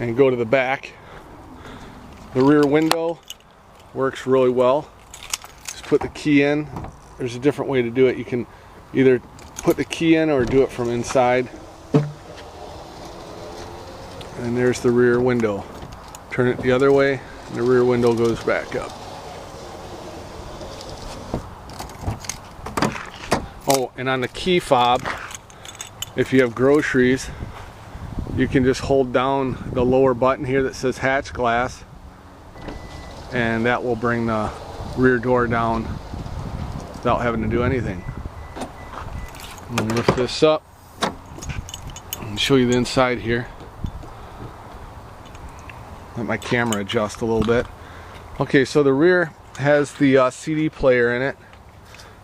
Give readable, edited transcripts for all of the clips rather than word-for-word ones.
and go to the back. The rear window works really well. Just put the key in. There's a different way to do it. You can either put the key in or do it from inside. And there's the rear window. Turn it the other way and the rear window goes back up. Oh, and on the key fob, if you have groceries, you can just hold down the lower button here that says hatch glass, and that will bring the rear door down without having to do anything. I'm going to lift this up and show you the inside here. Let my camera adjust a little bit. Okay, so the rear has the CD player in it,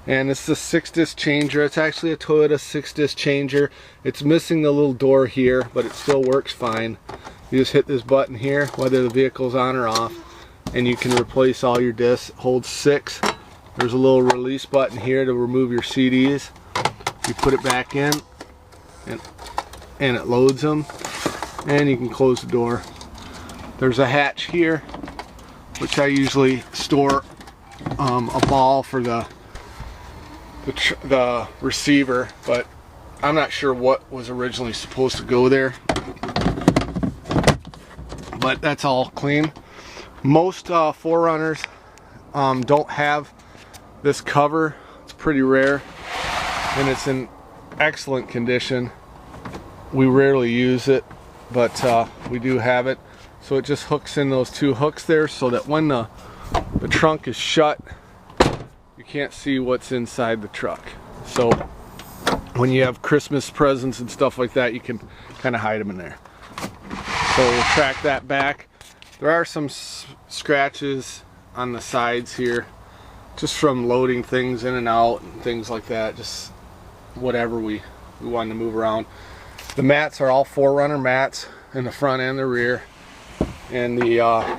and it's the 6-disc changer. It's actually a Toyota 6-disc changer. It's missing the little door here, but it still works fine. You just hit this button here, whether the vehicle's on or off, and you can replace all your discs. It holds 6. There's a little release button here to remove your CDs. You put it back in, and it loads them, and you can close the door. There's a hatch here, which I usually store a ball for the receiver, but I'm not sure what was originally supposed to go there. But that's all clean. Most 4Runners don't have this cover. It's pretty rare, and it's in excellent condition. We rarely use it, but we do have it. So it just hooks in those 2 hooks there, so that when the trunk is shut, you can't see what's inside the truck. So when you have Christmas presents and stuff like that, you can kind of hide them in there. So we'll track that back. There are some scratches on the sides here, just from loading things in and out and things like that, just whatever we wanted to move around. The mats are all 4Runner mats in the front and the rear. And the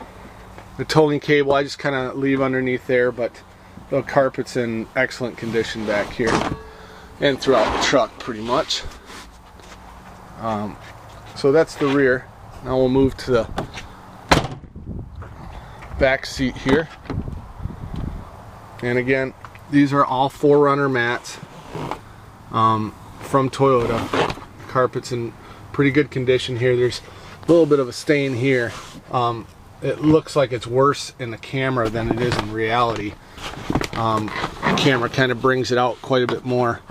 towing cable I just kind of leave underneath there, but the carpet's in excellent condition back here and throughout the truck pretty much. So that's the rear. Now we'll move to the back seat here. And again, these are all 4Runner mats from Toyota. The carpet's in pretty good condition here. There's a little bit of a stain here. It looks like it's worse in the camera than it is in reality. The camera kind of brings it out quite a bit more.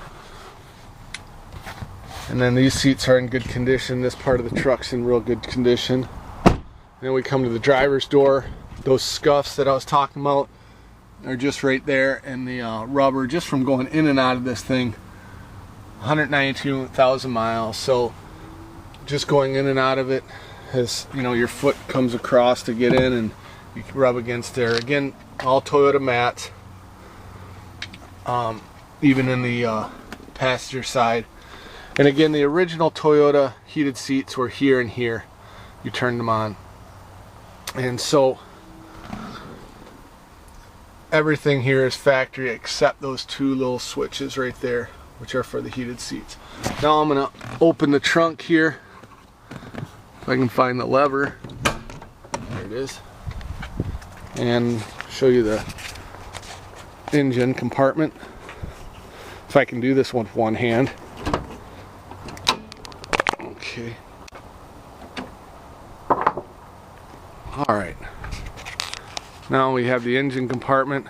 And then these seats are in good condition. This part of the truck's in real good condition. And then we come to the driver's door. Those scuffs that I was talking about are just right there, and the rubber just from going in and out of this thing. 192,000 miles, so just going in and out of it, as you know, your foot comes across to get in and you can rub against there. Again, all Toyota mats, even in the passenger side. And again, the original Toyota heated seats were here and here. You turned them on, and so everything here is factory except those 2 little switches right there, which are for the heated seats. Now I'm gonna open the trunk here. If I can find the lever. There it is. And show you the engine compartment. If I can do this with one hand. Okay. Alright. Now we have the engine compartment.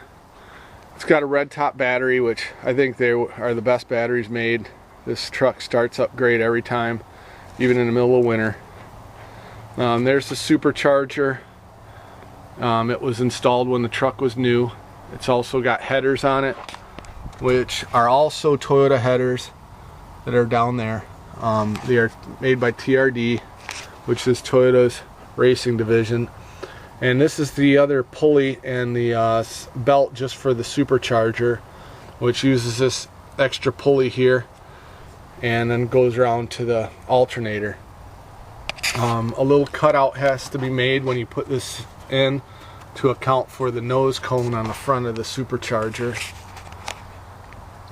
It's got a red top battery, which I think they are the best batteries made. This truck starts up great every time, even in the middle of winter. There's the Supercharger. It was installed when the truck was new. It's also got headers on it, which are also Toyota headers that are down there. They are made by TRD, which is Toyota's racing division. And this is the other pulley and the belt just for the Supercharger, which uses this extra pulley here and then goes around to the alternator. A little cutout has to be made when you put this in to account for the nose cone on the front of the Supercharger,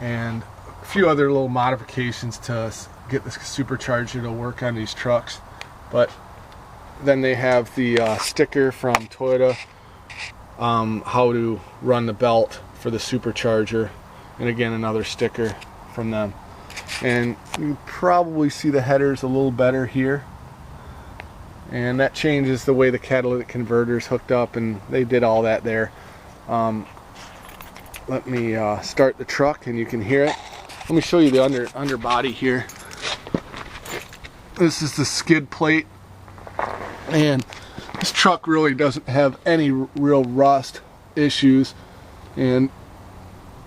and a few other little modifications to get the Supercharger to work on these trucks. But then they have the sticker from Toyota, how to run the belt for the Supercharger, and again another sticker from them. And you probably see the headers a little better here, and that changes the way the catalytic converter is hooked up, and they did all that there. Let me start the truck and you can hear it. Let me show you the underbody here. This is the skid plate, and this truck really doesn't have any real rust issues, and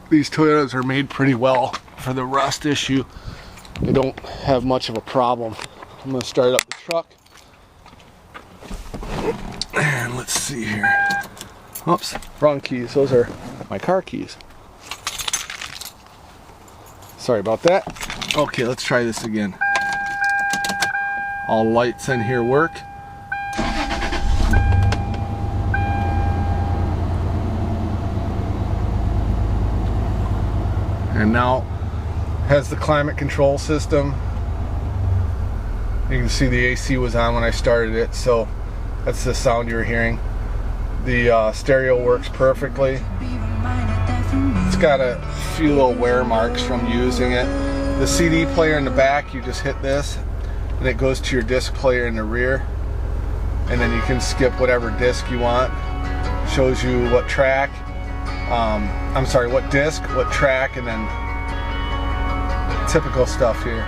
these Toyotas are made pretty well for the rust issue. They don't have much of a problem. I'm going to start up the truck, and let's see here. Oops, wrong keys. Those are my car keys. Sorry about that. Okay, let's try this again. All lights in here work. And now has the climate control system. You can see the AC was on when I started it, so that's the sound you're hearing. The stereo works perfectly. It's got a few little wear marks from using it. The CD player in the back, you just hit this and it goes to your disc player in the rear, and then you can skip whatever disc you want. Shows you what track, what disc, what track, and then typical stuff here.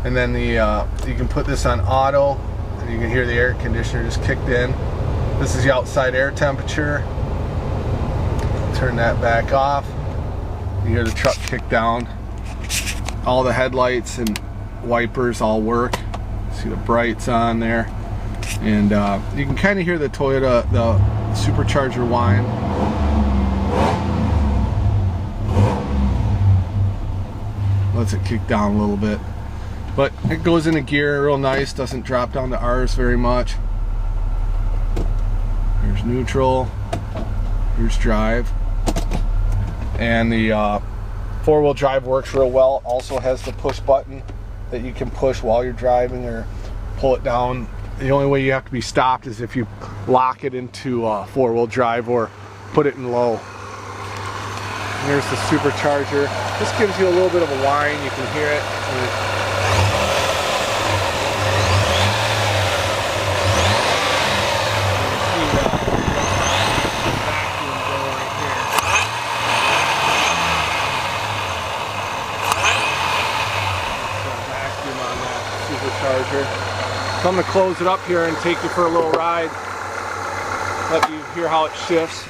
And then you can put this on auto, and you can hear the air conditioner just kicked in. This is the outside air temperature. Turn that back off. You hear the truck kick down. All the headlights and wipers all work. See the brights on there. And you can kind of hear the Toyota, the Supercharger whine. Lets it kick down a little bit. But it goes into gear real nice, doesn't drop down to R's very much. Here's neutral, here's drive. And the four-wheel drive works real well. Also has the push button that you can push while you're driving or pull it down. The only way you have to be stopped is if you lock it into four-wheel drive or put it in low. And here's the Supercharger. This gives you a little bit of a whine. You can hear it. So I'm going to close it up here and take you for a little ride, let you hear how it shifts.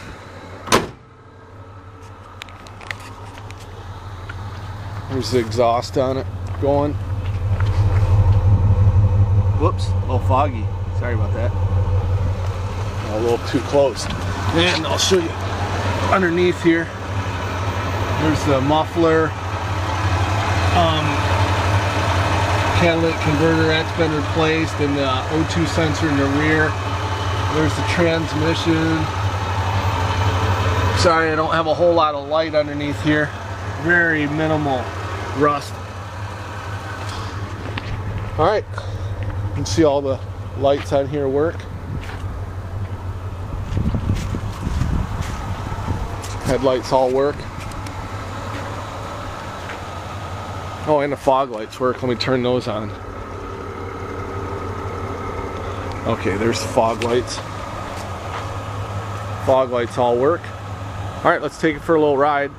There's the exhaust on it going. Whoops, a little foggy. Sorry about that. A little too close. And I'll show you underneath here. There's the muffler. Catalytic converter, that's been replaced, and the O2 sensor in the rear. There's the transmission. Sorry, I don't have a whole lot of light underneath here. Very minimal rust. Alright, you can see all the lights on here work. Headlights all work. Oh, and the fog lights work. Let me turn those on. Okay, there's the fog lights. Fog lights all work. Alright, let's take it for a little ride.